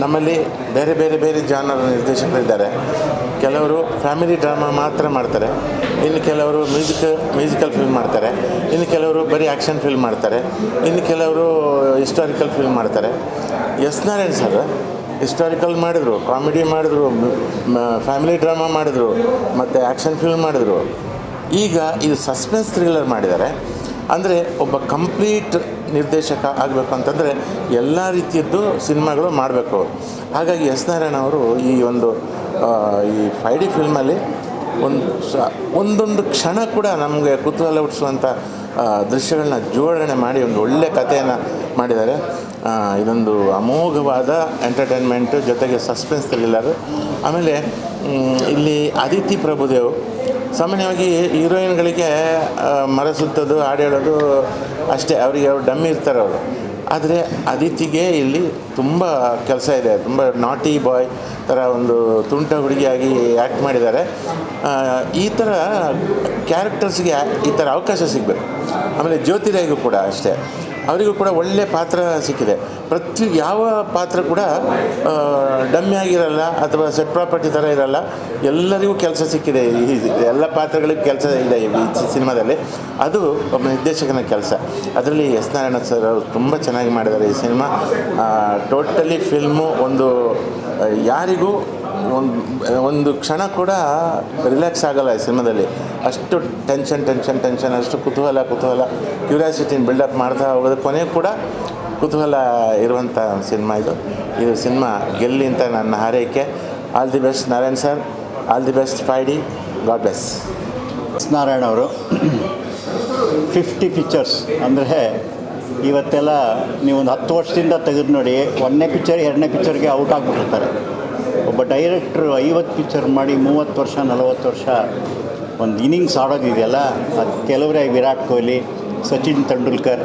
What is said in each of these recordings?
ನಮ್ಮಲ್ಲಿ ಬೇರೆ ಬೇರೆ ಬೇರೆ ಜಾನರ್ ನಿರ್ದೇಶಕರಿದ್ದಾರೆ. ಕೆಲವರು ಫ್ಯಾಮಿಲಿ ಡ್ರಾಮಾ ಮಾತ್ರ ಮಾಡ್ತಾರೆ, ಇನ್ನು ಕೆಲವರು ಮ್ಯೂಸಿಕಲ್ ಫಿಲ್ಮ್ ಮಾಡ್ತಾರೆ, ಇನ್ನು ಕೆಲವರು ಬರೀ ಆ್ಯಕ್ಷನ್ ಫಿಲ್ಮ್ ಮಾಡ್ತಾರೆ, ಇನ್ನು ಕೆಲವರು ಹಿಸ್ಟಾರಿಕಲ್ ಫಿಲ್ಮ್ ಮಾಡ್ತಾರೆ. ಎಸ್ ನಾರಾಯಣ್ ಸರ್ ಹಿಸ್ಟಾರಿಕಲ್ ಮಾಡಿದರು, ಕಾಮಿಡಿ ಮಾಡಿದ್ರು, ಫ್ಯಾಮಿಲಿ ಡ್ರಾಮಾ ಮಾಡಿದ್ರು, ಮತ್ತು ಆ್ಯಕ್ಷನ್ ಫಿಲ್ಮ್ ಮಾಡಿದ್ರು. ಈಗ ಇದು ಸಸ್ಪೆನ್ಸ್ ಥ್ರಿಲ್ಲರ್ ಮಾಡಿದ್ದಾರೆ. ಅಂದರೆ ಒಬ್ಬ ಕಂಪ್ಲೀಟ್ ನಿರ್ದೇಶಕ ಆಗಬೇಕು ಅಂತಂದರೆ ಎಲ್ಲ ರೀತಿಯದ್ದು ಸಿನಿಮಾಗಳು ಮಾಡಬೇಕು. ಹಾಗಾಗಿ ಎಸ್ ನಾರಾಯಣ್ ಅವರು ಈ ಈ 5D ಫಿಲ್ಮಲ್ಲಿ ಒಂದೊಂದು ಕ್ಷಣ ಕೂಡ ನಮಗೆ ಕುತೂಹಲ ಹುಟ್ಟಿಸುವಂಥ ದೃಶ್ಯಗಳನ್ನ ಜೋಡಣೆ ಮಾಡಿ ಒಂದು ಒಳ್ಳೆಯ ಕಥೆಯನ್ನು ಮಾಡಿದ್ದಾರೆ. ಇದೊಂದು ಅಮೋಘವಾದ ಎಂಟರ್ಟೈನ್ಮೆಂಟು ಜೊತೆಗೆ ಸಸ್ಪೆನ್ಸ್ ಥ್ರಿಲ್ಲರ್. ಆಮೇಲೆ ಇಲ್ಲಿ ಅದಿತಿ ಪ್ರಭುದೇವ್ ಸಾಮಾನ್ಯವಾಗಿ ಹೀರೋಯಿನ್ಗಳಿಗೆ ಮರ ಸುತ್ತೋದು, ಹಾಡು ಹೇಳೋದು ಅಷ್ಟೇ, ಅವರಿಗೆ ಅವ್ರು ಡಮ್ಮಿ ಇರ್ತಾರೆ ಅವರು. ಆದರೆ ಅದಿತಿಗೆ ಇಲ್ಲಿ ತುಂಬ ಕೆಲಸ ಇದೆ. ತುಂಬ ನಾಟಿ ಬಾಯ್ ಥರ ಒಂದು ತುಂಟ ಹುಡುಗಿಯಾಗಿ ಆ್ಯಕ್ಟ್ ಮಾಡಿದ್ದಾರೆ. ಈ ಥರ ಕ್ಯಾರೆಕ್ಟರ್ಸ್ಗೆ ಈ ಥರ ಅವಕಾಶ ಸಿಗಬೇಕು. ಆಮೇಲೆ ಜ್ಯೋತಿರಾಯ್ಗೂ ಕೂಡ ಅಷ್ಟೇ, ಅವರಿಗೂ ಕೂಡ ಒಳ್ಳೆಯ ಪಾತ್ರ ಸಿಕ್ಕಿದೆ. ಯಾವ ಪಾತ್ರ ಕೂಡ ಡಮ್ಮಿ ಆಗಿರಲ್ಲ ಅಥವಾ ಸೆಟ್ ಪ್ರಾಪರ್ಟಿ ಥರ ಇರಲ್ಲ, ಎಲ್ಲರಿಗೂ ಕೆಲಸ ಸಿಕ್ಕಿದೆ. ಈ ಎಲ್ಲ ಪಾತ್ರಗಳಿಗೂ ಕೆಲಸ ಇದೆ ಈ ಸಿನಿಮಾದಲ್ಲಿ. ಅದು ಒಬ್ಬ ನಿರ್ದೇಶಕನ ಕೆಲಸ. ಅದರಲ್ಲಿ ಎಸ್ ನಾರಾಯಣ ಸರ್ ಅವರು ತುಂಬ ಚೆನ್ನಾಗಿ ಮಾಡಿದ್ದಾರೆ ಈ ಸಿನಿಮಾ. ಟೋಟಲಿ ಫಿಲ್ಮು ಯಾರಿಗೂ ಒಂದು ಕ್ಷಣ ಕೂಡ ರಿಲ್ಯಾಕ್ಸ್ ಆಗೋಲ್ಲ ಈ ಸಿನಿಮಾದಲ್ಲಿ. ಅಷ್ಟು ಟೆನ್ಷನ್, ಅಷ್ಟು ಕುತೂಹಲ ಕ್ಯೂರಿಯಾಸಿಟಿನ ಬಿಲ್ಡಪ್ ಮಾಡ್ತಾ ಹೋಗೋದು, ಕೊನೆಗೂ ಕೂಡ ಕುತೂಹಲ ಇರುವಂಥ ಸಿನಿಮಾ ಇದು ಸಿನಿಮಾ ಗೆಲ್ಲಿ ಅಂತ ನನ್ನ ಹಾರೈಕೆ. All the best Narayan sir, all the best 5D. God bless. S Narayan ಅವರು 50 ಪಿಕ್ಚರ್ಸ್ ಅಂದರೆ ಇವತ್ತೆಲ್ಲ ನೀವೊಂದು 10 ವರ್ಷದಿಂದ ತೆಗೆದು ನೋಡಿ, 1ನೇ ಪಿಕ್ಚರ್ 2ನೇ ಪಿಕ್ಚರ್ಗೆ ಔಟ್ ಆಗಿಬಿಟ್ಟಿರ್ತಾರೆ. ಒಬ್ಬ ಡೈರೆಕ್ಟ್ರು 50 ಪಿಕ್ಚರ್ ಮಾಡಿ 30 ವರ್ಷ 40 ವರ್ಷ ಒಂದು ಇನ್ನಿಂಗ್ಸ್ ಆಡೋದಿದೆಯಲ್ಲ, ಅದು ಕೆಲವರೇ ವಿರಾಟ್ ಕೊಹ್ಲಿ, ಸಚಿನ್ ತೆಂಡೂಲ್ಕರ್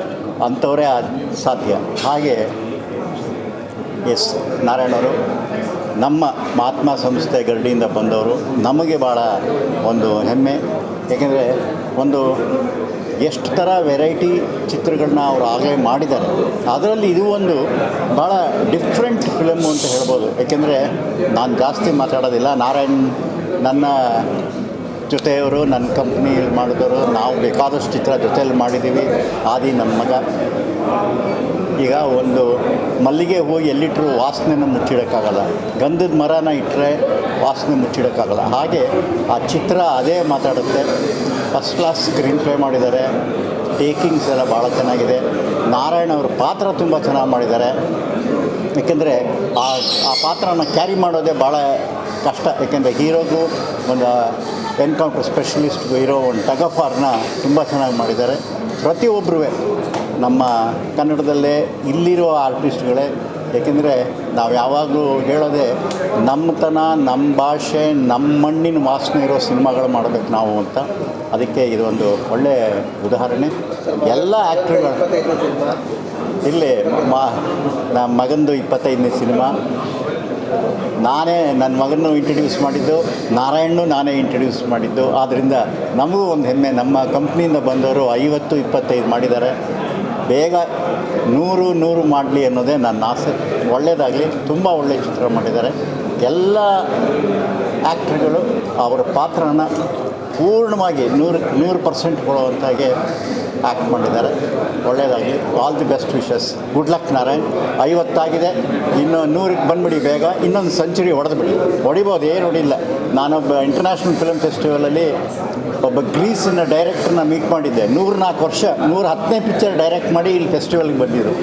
ಅಂಥವರೇ ಸಾಧ್ಯ. ಹಾಗೆ ಎಸ್ ನಾರಾಯಣ್ ಅವರು ನಮ್ಮ ಮಹಾತ್ಮ ಸಂಸ್ಥೆ ಗರಡಿಯಿಂದ ಬಂದವರು. ನಮಗೆ ಭಾಳ ಒಂದು ಹೆಮ್ಮೆ. ಏಕೆಂದರೆ ಎಷ್ಟು ಥರ ವೆರೈಟಿ ಚಿತ್ರಗಳನ್ನ ಅವರು ಆಗಲೇ ಮಾಡಿದ್ದಾರೆ. ಅದರಲ್ಲಿ ಇದು ಒಂದು ಭಾಳ ಡಿಫ್ರೆಂಟ್ ಫಿಲಮ್ಮು ಅಂತ ಹೇಳ್ಬೋದು. ಏಕೆಂದರೆ ನಾನು ಜಾಸ್ತಿ ಮಾತಾಡೋದಿಲ್ಲ. ನಾರಾಯಣ್ ನನ್ನ ಜೊತೆಯವರು, ನನ್ನ ಕಂಪ್ನಿಯಲ್ಲಿ ಮಾಡಿದವರು, ನಾವು ಬೇಕಾದಷ್ಟು ಚಿತ್ರ ಜೊತೆಯಲ್ಲಿ ಮಾಡಿದ್ದೀವಿ. ಆದಿ ನನ್ನ ಮಗ. ಈಗ ಒಂದು ಮಲ್ಲಿಗೆ ಹೂವು ಎಲ್ಲಿಟ್ಟರು ವಾಸನೆನ ಮುಚ್ಚಿಡೋಕ್ಕಾಗಲ್ಲ, ಗಂಧದ ಮರನ ಇಟ್ಟರೆ ವಾಸನೆ ಮುಚ್ಚಿಡೋಕ್ಕಾಗಲ್ಲ. ಹಾಗೆ ಆ ಚಿತ್ರ ಅದೇ ಮಾತಾಡುತ್ತೆ. ಫಸ್ಟ್ ಕ್ಲಾಸ್ ಸ್ಕ್ರೀನ್ ಪ್ಲೇ ಮಾಡಿದ್ದಾರೆ. ಟೇಕಿಂಗ್ಸ್ ಎಲ್ಲ ಭಾಳ ಚೆನ್ನಾಗಿದೆ. ನಾರಾಯಣ್ ಅವ್ರ ಪಾತ್ರ ತುಂಬ ಚೆನ್ನಾಗಿ ಮಾಡಿದ್ದಾರೆ. ಏಕೆಂದರೆ ಆ ಪಾತ್ರನ ಕ್ಯಾರಿ ಮಾಡೋದೇ ಭಾಳ ಕಷ್ಟ. ಏಕೆಂದರೆ ಹೀರೋಗೂ ಒಂದು ಎನ್ಕೌಂಟರ್ ಸ್ಪೆಷಲಿಸ್ಟ್ಗೂ ಇರೋ ಒಂದು ಟಗ್ ಆಫ್ ವಾರ್ನ ತುಂಬ ಚೆನ್ನಾಗಿ ಮಾಡಿದ್ದಾರೆ. ಪ್ರತಿಯೊಬ್ಬರೂ ನಮ್ಮ ಕನ್ನಡದಲ್ಲೇ ಇಲ್ಲಿರೋ ಆರ್ಟಿಸ್ಟ್ಗಳೇ. ಏಕೆಂದರೆ ನಾವು ಯಾವಾಗಲೂ ಹೇಳೋದೇ ನಮ್ಮತನ, ನಮ್ಮ ಭಾಷೆ, ನಮ್ಮ ಮಣ್ಣಿನ ವಾಸನೆ ಇರೋ ಸಿನಿಮಾಗಳು ಮಾಡಬೇಕು ನಾವು ಅಂತ. ಅದಕ್ಕೆ ಇದೊಂದು ಒಳ್ಳೆಯ ಉದಾಹರಣೆ. ಎಲ್ಲ ಆ್ಯಕ್ಟ್ರುಗಳು ಇಲ್ಲಿ ನಮ್ಮ ಮಗಂದು 25ನೇ ಸಿನಿಮಾ. ನಾನೇ ನನ್ನ ಮಗನೂ ಇಂಟ್ರಡ್ಯೂಸ್ ಮಾಡಿದ್ದು, ನಾರಾಯಣ್ ನಾನೇ ಇಂಟ್ರಡ್ಯೂಸ್ ಮಾಡಿದ್ದು. ಆದ್ದರಿಂದ ನಮಗೂ ಒಂದು ಹೆಮ್ಮೆ. ನಮ್ಮ ಕಂಪ್ನಿಯಿಂದ ಬಂದವರು 50-25 ಮಾಡಿದ್ದಾರೆ. ಬೇಗ 100 ಮಾಡಲಿ ಅನ್ನೋದೇ ನನ್ನ ಆಸೆ. ಒಳ್ಳೆಯದಾಗಲಿ. ತುಂಬ ಒಳ್ಳೆಯ ಚಿತ್ರ ಮಾಡಿದ್ದಾರೆ. ಎಲ್ಲ ಆ್ಯಕ್ಟ್ರುಗಳು ಅವರ ಪಾತ್ರನ ಪೂರ್ಣವಾಗಿ 100% ಕೊಡುವಂತಾಗೆ ಆ್ಯಕ್ಟ್ ಮಾಡಿದ್ದಾರೆ. ಒಳ್ಳೆಯದಾಗಲಿ. All the best wishes. Good luck Narayan. 50 ಆಗಿದೆ, ಇನ್ನು 100ಕ್ಕೆ ಬಂದುಬಿಡಿ ಬೇಗ. ಇನ್ನೊಂದು ಸೆಂಚುರಿ ಹೊಡಿಬೋದು, ಏನು ಹೊಡಿಲ್ಲ. ನಾನೊಬ್ಬ ಇಂಟರ್ನ್ಯಾಷನಲ್ ಫಿಲ್ಮ್ ಫೆಸ್ಟಿವಲಲ್ಲಿ ಒಬ್ಬ ಗ್ರೀಸಿನ ಡೈರೆಕ್ಟ್ರನ್ನ ಮೀಟ್ ಮಾಡಿದ್ದೆ. 104 ವರ್ಷ 110ನೇ ಪಿಕ್ಚರ್ ಡೈರೆಕ್ಟ್ ಮಾಡಿ ಇಲ್ಲಿ ಫೆಸ್ಟಿವಲ್ಗೆ ಬಂದಿದ್ರು.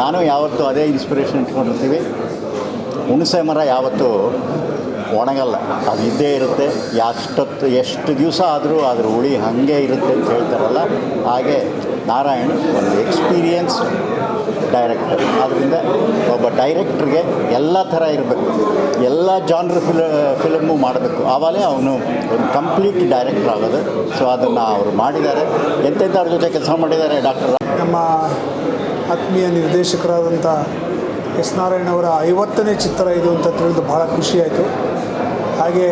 ನಾನು ಯಾವತ್ತೂ ಅದೇ ಇನ್ಸ್ಪಿರೇಷನ್ ಇಟ್ಕೊಂಡಿರ್ತೀವಿ. ಹುಣಸೆ ಮರ ಯಾವತ್ತೂ ಒಣಗಲ್ಲ, ಅದು ಇದ್ದೇ ಇರುತ್ತೆ. ಎಷ್ಟು ದಿವಸ ಆದರೂ ಅದ್ರ ಹುಳಿ ಹಾಗೆ ಇರುತ್ತೆ ಅಂತ ಹೇಳ್ತಾರಲ್ಲ, ಹಾಗೆ ನಾರಾಯಣ್ ಒಂದು ಎಕ್ಸ್ಪೀರಿಯನ್ಸ್ ಡೈರೆಕ್ಟರ್. ಆದ್ದರಿಂದ ಒಬ್ಬ ಡೈರೆಕ್ಟ್ರಿಗೆ ಎಲ್ಲ ಥರ ಇರಬೇಕು, ಎಲ್ಲ ಜಾನ್ರ್ ಫಿಲಮ್ಮು ಮಾಡಬೇಕು. ಆವಾಗಲೇ ಅವನು ಒಂದು ಕಂಪ್ಲೀಟ್ ಡೈರೆಕ್ಟರ್ ಆಗೋದು. ಸೊ ಅದನ್ನು ಅವರು ಮಾಡಿದ್ದಾರೆ. ಎಂತೆಂಥವ್ರ ಜೊತೆ ಕೆಲಸ ಮಾಡಿದ್ದಾರೆ ಡಾಕ್ಟರ್. ನಮ್ಮ ಆತ್ಮೀಯ ನಿರ್ದೇಶಕರಾದಂಥ ಎಸ್ ನಾರಾಯಣ್ ಅವರ 50ನೇ ಚಿತ್ರ ಇದು ಅಂತ ತಿಳಿದು ಭಾಳ ಖುಷಿಯಾಯಿತು. ಹಾಗೆ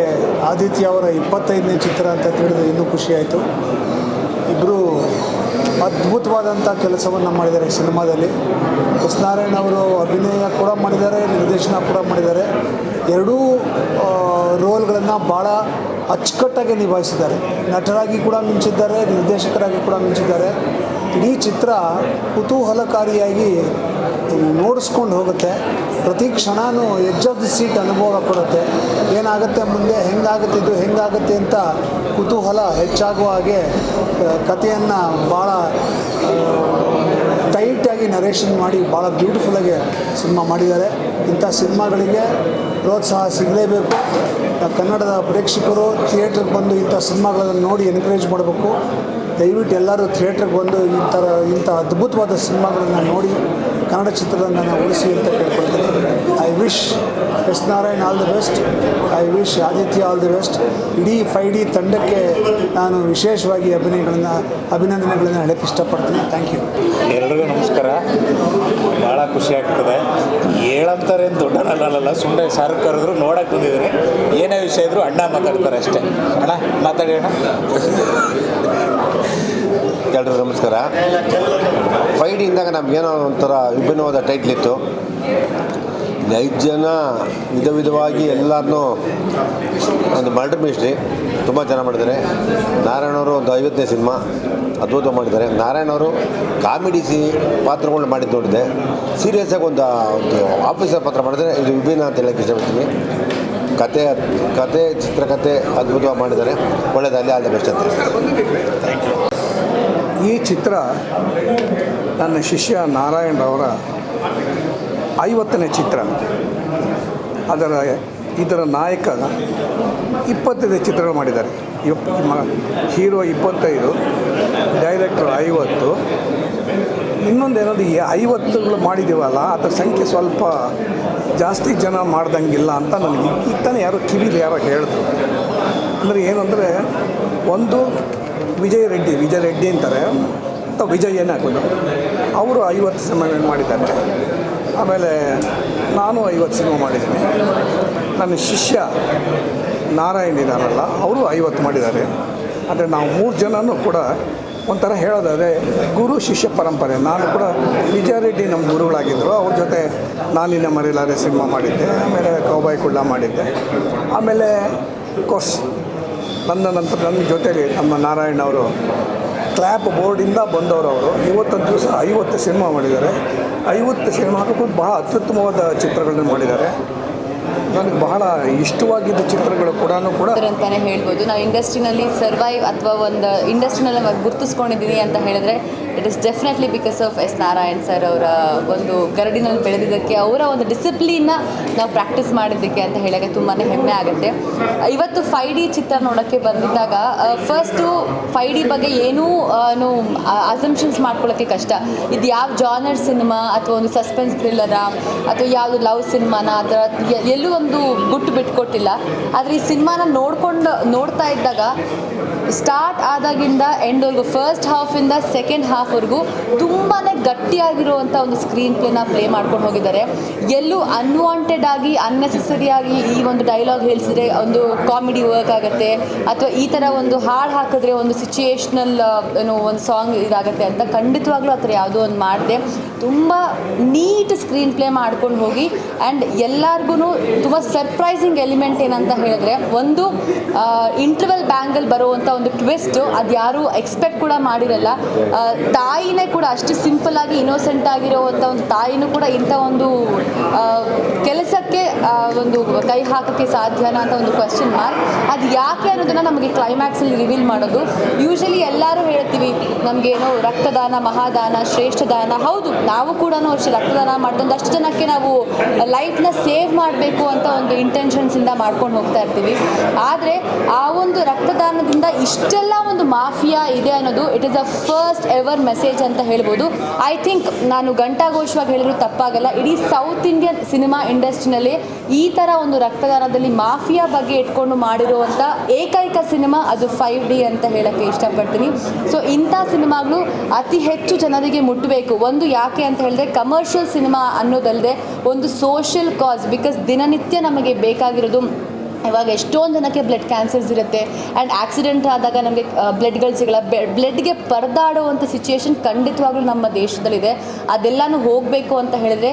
ಆದಿತ್ಯ ಅವರ 25ನೇ ಚಿತ್ರ ಅಂತ ತಿಳಿದು ಇನ್ನೂ ಖುಷಿಯಾಯಿತು. ಇಬ್ಬರು ಅದ್ಭುತವಾದಂಥ ಕೆಲಸವನ್ನು ಮಾಡಿದ್ದಾರೆ ಈ ಸಿನಿಮಾದಲ್ಲಿ. ಎಸ್ ನಾರಾಯಣ್ ಅವರು ಅಭಿನಯ ಕೂಡ ಮಾಡಿದ್ದಾರೆ, ನಿರ್ದೇಶನ ಕೂಡ ಮಾಡಿದ್ದಾರೆ. ಎರಡೂ ರೋಲ್ಗಳನ್ನು ಭಾಳ ಅಚ್ಚುಕಟ್ಟಾಗಿ ನಿಭಾಯಿಸಿದ್ದಾರೆ. ನಟರಾಗಿ ಕೂಡ ಮಿಂಚಿದ್ದಾರೆ, ನಿರ್ದೇಶಕರಾಗಿ ಕೂಡ ಮಿಂಚಿದ್ದಾರೆ. ಇಡೀ ಚಿತ್ರ ಕುತೂಹಲಕಾರಿಯಾಗಿ ನೋಡಿಸ್ಕೊಂಡು ಹೋಗುತ್ತೆ. ಪ್ರತಿ ಕ್ಷಣವೂ ಎಡ್ಜ್ ಆಫ್ ದಿ ಸೀಟ್ ಅನುಭವ ಕೊಡುತ್ತೆ. ಏನಾಗುತ್ತೆ ಮುಂದೆ, ಹೆಂಗಾಗುತ್ತೆ ಅಂತ ಕುತೂಹಲ ಹೆಚ್ಚಾಗುವ ಹಾಗೆ ಕಥೆಯನ್ನು ಭಾಳ ಟೈಟಾಗಿ ನರೇಷನ್ ಮಾಡಿ ಭಾಳ ಬ್ಯೂಟಿಫುಲ್ಲಾಗಿ ಸಿನಿಮಾ ಮಾಡಿದ್ದಾರೆ. ಇಂಥ ಸಿನಿಮಾಗಳಿಗೆ ಪ್ರೋತ್ಸಾಹ ಸಿಗಲೇಬೇಕು. ಕನ್ನಡದ ಪ್ರೇಕ್ಷಕರು ಥಿಯೇಟ್ರಿಗೆ ಬಂದು ಇಂಥ ಸಿನಿಮಾಗಳನ್ನು ನೋಡಿ ಎನ್ಕರೇಜ್ ಮಾಡಬೇಕು. ದಯವಿಟ್ಟು ಎಲ್ಲರೂ ಥಿಯೇಟ್ರಿಗೆ ಬಂದು ಇಂಥ ಅದ್ಭುತವಾದ ಸಿನಿಮಾಗಳನ್ನು ನೋಡಿ ಕನ್ನಡ ಚಿತ್ರರಂಗನ ಉಳಿಸಿ ಅಂತ ಕೇಳ್ಕೊಳ್ತೀನಿ. I wish S Narayan all the best. I wish Aditya all the best. ಇಡೀ 5D ತಂಡಕ್ಕೆ ನಾನು ವಿಶೇಷವಾಗಿ ಅಭಿನಂದನೆಗಳನ್ನು ಹೇಳೋಕ್ಕೆ ಇಷ್ಟಪಡ್ತೀನಿ. Thank you. ಎಲ್ರಿಗೂ ನಮಸ್ಕಾರ. ಭಾಳ ಖುಷಿ ಆಗ್ತದೆ. ಹೇಳಂತಾರೆ ದೊಡ್ಡನಲ್ಲ, ಸುಮ್ಮನೆ ಸಾರು ಕರೆದ್ರು ನೋಡೋಕೆ ಬಂದಿದ್ದೀನಿ. ಏನೇ ವಿಷಯ ಇದ್ದರೂ ಅಣ್ಣ ಮಾತಾಡ್ತಾರೆ ಅಷ್ಟೇ. ಅಣ್ಣ ಮಾತಾಡಿ ಅಣ್ಣ. ಎಲ್ರಿಗೂ ನಮಸ್ಕಾರ. 5D ಇಂದಾಗ ನಮಗೇನೋ ಒಂಥರ ವಿಭಿನ್ನವಾದ ಟೈಟ್ಲ್ ಇತ್ತು. 5 ಜನ ವಿಧವಾಗಿ ಎಲ್ಲರನ್ನೂ ಒಂದು ಮರ್ಡರ್ ಮಿಸ್ಟ್ರಿ ತುಂಬ ಚೆನ್ನಾಗಿ ಮಾಡಿದ್ದಾರೆ. ನಾರಾಯಣವರು ಒಂದು 50ನೇ ಸಿನಿಮಾ ಅದ್ಭುತ ಮಾಡಿದ್ದಾರೆ. ನಾರಾಯಣವರು ಕಾಮಿಡಿ ಪಾತ್ರಗಳನ್ನ ಮಾಡಿದ್ದು ನೋಡಿದೆ. ಸೀರಿಯಸ್ಸಾಗಿ ಒಂದು ಆಫೀಸರ್ ಪಾತ್ರ ಮಾಡಿದರೆ ಇದು ವಿಭಿನ್ನ ಅಂತ ಹೇಳೋಕ್ಕೆ ಇಷ್ಟಪಡ್ತೀನಿ. ಕತೆ ಚಿತ್ರಕಥೆ ಅದ್ಭುತವಾಗಿ ಮಾಡಿದ್ದಾರೆ. ಒಳ್ಳೆಯದಲ್ಲಿ ಆಲ್ ದ ಬೆಸ್ಟ್ ಅಂತ. Thank you. ಈ ಚಿತ್ರ ನನ್ನ ಶಿಷ್ಯ ನಾರಾಯಣರವರ 50ನೇ ಚಿತ್ರ. ಇದರ ನಾಯಕ 25 ಚಿತ್ರಗಳು ಮಾಡಿದ್ದಾರೆ. Hero 25, director 50. ಇನ್ನೊಂದೇನದು, ಈ 50ಗಳು ಮಾಡಿದ್ದೀವಲ್ಲ ಅದರ ಸಂಖ್ಯೆ ಸ್ವಲ್ಪ ಜಾಸ್ತಿ ಜನ ಮಾಡ್ದಂಗಿಲ್ಲ ಅಂತ ನನಗೆ ಈಗ ತಾನೇ ಕಿವಿಲಿ ಯಾರೋ ಹೇಳಿದ್ರು. ಅಂದರೆ ಏನಂದರೆ, ಒಂದು ವಿಜಯ್ ರೆಡ್ಡಿ ಅಂತಾರೆ ಅಥವಾ ವಿಜಯ್ ಹಾಕೋದು, ಅವರು 50 ಸಿನಿಮಾ ಮಾಡಿದ್ದಾರೆ. ಆಮೇಲೆ ನಾನು 50 ಸಿನಿಮಾ ಮಾಡಿದ್ದೀನಿ. ನನ್ನ ಶಿಷ್ಯ ನಾರಾಯಣ್ ಇದ್ದಾರಲ್ಲ, ಅವರು 50 ಮಾಡಿದ್ದಾರೆ. ಅಂದರೆ ನಾವು 3 ಜನನೂ ಕೂಡ ಒಂಥರ ಹೇಳೋದಾದರೆ ಗುರು ಶಿಷ್ಯ ಪರಂಪರೆ. ನಾನು ಕೂಡ ವಿಜಯ್ ರೆಡ್ಡಿ ನಮ್ಮ ಗುರುಗಳಾಗಿದ್ದರು. ಅವ್ರ ಜೊತೆ ನಾನಿನ್ನ ಮರೆಯಲಾರೆ ಸಿನಿಮಾ ಮಾಡಿದ್ದೆ. ಆಮೇಲೆ ಕೌಬಾಯ್ ಕುಳ್ಳ ಮಾಡಿದ್ದೆ. ಆಮೇಲೆ ಕೋರ್ಸ್ ನನ್ನ ನಂತರ ನನ್ನ ಜೊತೆಲಿ ನಮ್ಮ ನಾರಾಯಣ್ ಅವರು ಕ್ಲ್ಯಾಪ್ ಬೋರ್ಡಿಂದ ಬಂದವರು. ಅವರು ಇವತ್ತೊಂದು ದಿವಸ 50 ಸಿನಿಮಾ ಮಾಡಿದ್ದಾರೆ. 50 ಸಿನಿಮಾಗೂ ಬಹಳ ಅತ್ಯುತ್ತಮವಾದ ಚಿತ್ರಗಳನ್ನ ಮಾಡಿದ್ದಾರೆ. ನನಗೆ ಬಹಳ ಇಷ್ಟವಾಗಿದ್ದ ಚಿತ್ರಗಳು ಕೂಡ ಅಂತಲೇ ಹೇಳ್ಬೋದು. ನಾವು ಇಂಡಸ್ಟ್ರಿನಲ್ಲಿ ಸರ್ವೈವ್ ಅಥವಾ ಒಂದು ಇಂಡಸ್ಟ್ರಿನಲ್ಲಿ ನಾವು ಗುರುತಿಸ್ಕೊಂಡಿದ್ದೀವಿ ಅಂತ ಹೇಳಿದ್ರೆ it is definitely because of S Narayan sir ಅವರ ಒಂದು ಗರಡಿನಲ್ಲಿ ಬೆಳೆದಿದ್ದಕ್ಕೆ, ಅವರ ಒಂದು ಡಿಸಿಪ್ಲಿನ್ನ ನಾವು ಪ್ರಾಕ್ಟೀಸ್ ಮಾಡಿದ್ದಕ್ಕೆ ಅಂತ ಹೇಳೋಕ್ಕೆ ತುಂಬಾ ಹೆಮ್ಮೆ ಆಗುತ್ತೆ. ಇವತ್ತು 5D ಚಿತ್ರ ನೋಡೋಕ್ಕೆ ಬಂದಿದ್ದಾಗ ಫಸ್ಟು 5D ಬಗ್ಗೆ ಏನೂ ಅಸಂಪ್ಷನ್ಸ್ ಮಾಡ್ಕೊಳ್ಳೋಕ್ಕೆ ಕಷ್ಟ. ಇದು ಯಾವ ಜಾನರ್ ಸಿನಿಮಾ ಅಥವಾ ಒಂದು ಸಸ್ಪೆನ್ಸ್ ಥ್ರಿಲ್ಲರ ಅಥವಾ ಯಾವುದು ಲವ್ ಸಿನಿಮಾನ ಆ ಥರ ಎಲ್ಲೂ ಒಂದು ಗುಟ್ಟು ಬಿಟ್ಕೊಟ್ಟಿಲ್ಲ. ಆದರೆ ಈ ಸಿನಿಮಾನ ನೋಡ್ತಾ ಇದ್ದಾಗ ಸ್ಟಾರ್ಟ್ ಆದಾಗಿಂದ ಎಂಡ್ವರೆಗೂ, ಫಸ್ಟ್ ಹಾಫಿಂದ ಸೆಕೆಂಡ್ ಹಾಫ್ವರೆಗೂ ತುಂಬಾ ಗಟ್ಟಿಯಾಗಿರುವಂಥ ಒಂದು ಸ್ಕ್ರೀನ್ ಪ್ಲೇನ ಪ್ಲೇ ಮಾಡ್ಕೊಂಡು ಹೋಗಿದ್ದಾರೆ. ಎಲ್ಲೂ ಅನ್ವಾಂಟೆಡ್ ಆಗಿ ಅನ್ನೆಸೆಸರಿಯಾಗಿ ಈ ಒಂದು ಡೈಲಾಗ್ ಹೇಳಿಸಿದ್ರೆ ಒಂದು ಕಾಮಿಡಿ ವರ್ಕ್ ಆಗುತ್ತೆ ಅಥವಾ ಈ ಥರ ಒಂದು ಹಾಡು ಹಾಕಿದ್ರೆ ಒಂದು ಸಿಚುಯೇಷ್ನಲ್ ಒಂದು ಸಾಂಗ್ ಇದಾಗುತ್ತೆ ಅಂತ ಖಂಡಿತವಾಗ್ಲೂ ಆ ಥರ ಯಾವುದೋ ಒಂದು ಮಾಡಿದೆ. ತುಂಬ ನೀಟ್ ಸ್ಕ್ರೀನ್ ಪ್ಲೇ ಮಾಡ್ಕೊಂಡು ಹೋಗಿ ಆ್ಯಂಡ್ ಎಲ್ಲರಿಗೂ ತುಂಬ ಸರ್ಪ್ರೈಸಿಂಗ್ ಎಲಿಮೆಂಟ್ ಏನಂತ ಹೇಳಿದ್ರೆ, ಒಂದು ಇಂಟರ್ವೆಲ್ ಬ್ಯಾಂಗಲ್ ಬರುವಂಥ ಒಂದು ಟ್ವಿಸ್ಟ್, ಅದು ಯಾರೂ ಎಕ್ಸ್ಪೆಕ್ಟ್ ಕೂಡ ಮಾಡಿರಲ್ಲ. ತಾಯಿನೇ ಕೂಡ ಅಷ್ಟು ಸಿಂಪಲ್ ಆಗಿ ಇನ್ನೋಸೆಂಟ್ ಆಗಿರೋವಂಥ ಒಂದು ತಾಯಿನೂ ಕೂಡ ಇಂಥ ಒಂದು ಕೆಲಸಕ್ಕೆ ಒಂದು ಕೈ ಹಾಕೋಕ್ಕೆ ಸಾಧ್ಯನಾ ಅಂತ ಒಂದು ಕ್ವೆಶ್ಚನ್ ಮಾರ್ಕ್. ಅದು ಯಾಕೆ ಅನ್ನೋದನ್ನು ನಮಗೆ ಕ್ಲೈಮ್ಯಾಕ್ಸಲ್ಲಿ ರಿವೀಲ್ ಮಾಡೋದು. ಯೂಶಲಿ ಎಲ್ಲರೂ ಹೇಳ್ತೀವಿ ನಮಗೇನೋ ರಕ್ತದಾನ, ಮಹಾದಾನ, ಶ್ರೇಷ್ಠ ದಾನ. ಹೌದು, ನಾವು ಕೂಡ ಅಷ್ಟೇ ರಕ್ತದಾನ ಮಾಡಿದೊಂದು ಅಷ್ಟು ಜನಕ್ಕೆ ನಾವು ಲೈಫ್ನ ಸೇವ್ ಮಾಡಬೇಕು ಅಂತ ಒಂದು ಇಂಟೆನ್ಷನ್ಸಿಂದ ಮಾಡ್ಕೊಂಡು ಹೋಗ್ತಾ ಇರ್ತೀವಿ. ಆದರೆ ಆ ಒಂದು ರಕ್ತದಾನದಿಂದ ಇಷ್ಟೆಲ್ಲ ಒಂದು ಮಾಫಿಯಾ ಇದೆ ಅನ್ನೋದು it is a first ever message ಅಂತ ಹೇಳ್ಬೋದು. ಐ ಥಿಂಕ್ ನಾನು ಘಂಟಾಘೋಷವಾಗಿ ಹೇಳಿದ್ರು ತಪ್ಪಾಗಲ್ಲ. ಇಡೀ ಸೌತ್ ಇಂಡಿಯನ್ ಸಿನಿಮಾ ಇಂಡಸ್ಟ್ರಿನಲ್ಲಿ ಈ ಥರ ಒಂದು ರಕ್ತದಾನದಲ್ಲಿ ಮಾಫಿಯಾ ಬಗ್ಗೆ ಇಟ್ಕೊಂಡು ಮಾಡಿರುವಂಥ ಏಕೈಕ ಸಿನಿಮಾ ಅದು 5D ಅಂತ ಹೇಳೋಕ್ಕೆ ಇಷ್ಟಪಡ್ತೀನಿ. ಸೊ ಇಂಥ ಸಿನಿಮಾಗಳು ಅತಿ ಹೆಚ್ಚು ಜನರಿಗೆ ಮುಟ್ಟಬೇಕು. ಒಂದು ಯಾಕೆ ಅಂತ ಹೇಳಿದ್ರೆ ಕಮರ್ಷಿಯಲ್ ಸಿನಿಮಾ ಅನ್ನೋದಲ್ಲದೆ ಒಂದು ಸೋಷಿಯಲ್ ಕಾಸ್. ಬಿಕಾಸ್ ದಿನನಿತ್ಯ ನಮಗೆ ಬೇಕಾಗಿರೋದು ಇವಾಗ ಎಷ್ಟೊಂದು ಜನಕ್ಕೆ ಬ್ಲಡ್ ಕ್ಯಾನ್ಸರ್ಸ್ ಇರುತ್ತೆ ಆ್ಯಂಡ್ ಆಕ್ಸಿಡೆಂಟ್ ಆದಾಗ ನಮಗೆ ಬ್ಲಡ್ಗಳು ಸಿಗಲ್ಲ. ಬ್ಲಡ್ಗೆ ಪರದಾಡುವಂಥ ಸಿಚುಯೇಷನ್ ಖಂಡಿತವಾಗ್ಲೂ ನಮ್ಮ ದೇಶದಲ್ಲಿದೆ. ಅದೆಲ್ಲನೂ ಹೋಗಬೇಕು ಅಂತ ಹೇಳಿದ್ರೆ